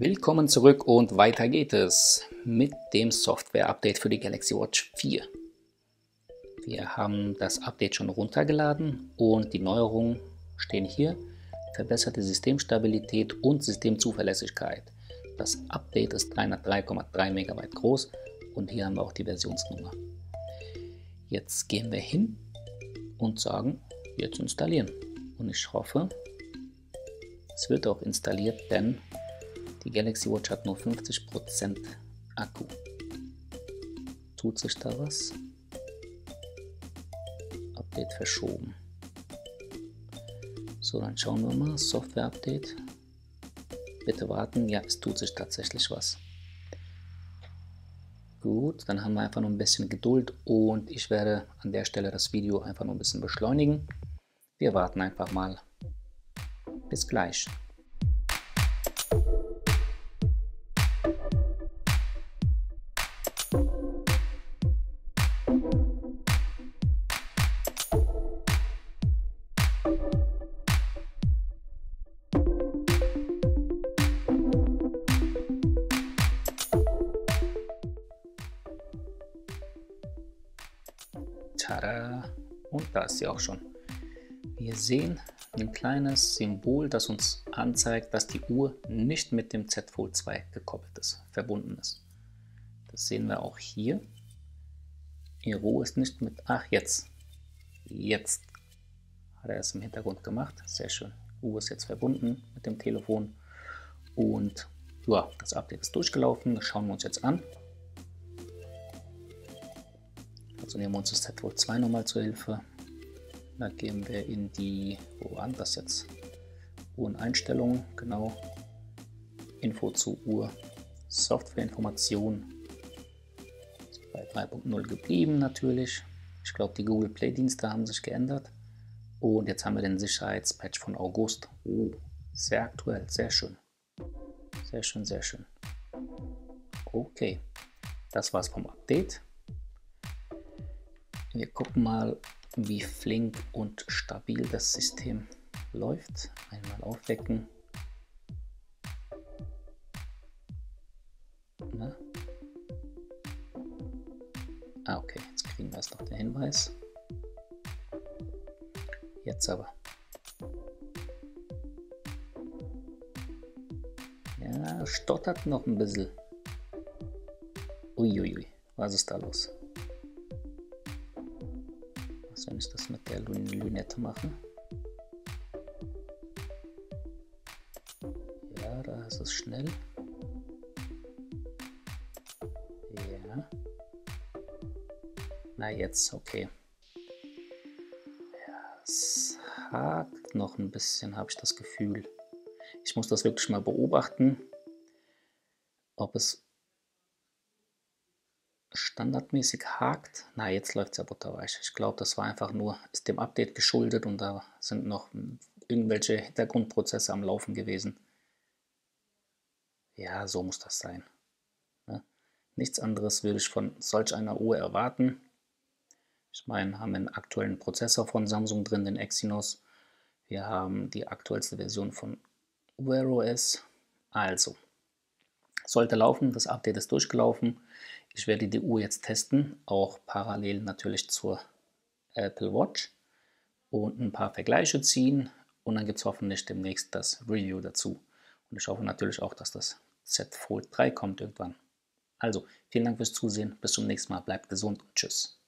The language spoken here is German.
Willkommen zurück und weiter geht es mit dem Software-Update für die Galaxy Watch 4. Wir haben das Update schon runtergeladen und die Neuerungen stehen hier: verbesserte Systemstabilität und Systemzuverlässigkeit. Das Update ist 303,3 MB groß und hier haben wir auch die Versionsnummer. Jetzt gehen wir hin und sagen, jetzt installieren. Und ich hoffe, es wird auch installiert, denn die Galaxy Watch hat nur 50% Akku. Tut sich da was? Update verschoben. So, dann schauen wir mal. Software Update. Bitte warten. Ja, es tut sich tatsächlich was. Gut, dann haben wir einfach noch ein bisschen Geduld und ich werde an der Stelle das Video einfach noch ein bisschen beschleunigen. Wir warten einfach mal. Bis gleich. Tada! Und da ist sie auch schon. Wir sehen ein kleines Symbol, das uns anzeigt, dass die Uhr nicht mit dem Z Fold 2 gekoppelt ist, verbunden ist. Das sehen wir auch hier. Ihre ist nicht mit... Ach, jetzt hat er es im Hintergrund gemacht. Sehr schön. Die Uhr ist jetzt verbunden mit dem Telefon. Und ja, das Update ist durchgelaufen. Das schauen wir uns jetzt an. Also nehmen wir uns das Z Fold 2 nochmal zur Hilfe. Da gehen wir in die, wo war das jetzt? Uhreneinstellungen, genau. Info zu Uhr, Softwareinformationen. Ist bei 3.0 geblieben natürlich. Ich glaube, die Google Play Dienste haben sich geändert. Und jetzt haben wir den Sicherheitspatch von August. Oh, sehr aktuell, sehr schön. Sehr schön, sehr schön. Okay, das war's vom Update. Wir gucken mal, wie flink und stabil das System läuft. Einmal aufwecken. Na? Ah, okay, jetzt kriegen wir erst noch den Hinweis. Jetzt aber. Ja, stottert noch ein bisschen. Uiuiui, was ist da los? Wenn ich das mit der Lünette mache. Ja, da ist es schnell. Ja. Na jetzt, okay. Ja, es hakt noch ein bisschen, habe ich das Gefühl. Ich muss das wirklich mal beobachten, ob es standardmäßig hakt. Na, jetzt läuft es ja butterweich. Ich glaube, das war einfach nur, ist dem Update geschuldet und da sind noch irgendwelche Hintergrundprozesse am Laufen gewesen. Ja, so muss das sein. Ne? Nichts anderes würde ich von solch einer Uhr erwarten. Ich meine, haben einen aktuellen Prozessor von Samsung drin, den Exynos. Wir haben die aktuellste Version von Wear OS. Also, sollte laufen, das Update ist durchgelaufen. Ich werde die Uhr jetzt testen, auch parallel natürlich zur Apple Watch und ein paar Vergleiche ziehen und dann gibt es hoffentlich demnächst das Review dazu. Und ich hoffe natürlich auch, dass das Z Fold 3 kommt irgendwann. Also, vielen Dank fürs Zusehen, bis zum nächsten Mal, bleibt gesund und tschüss.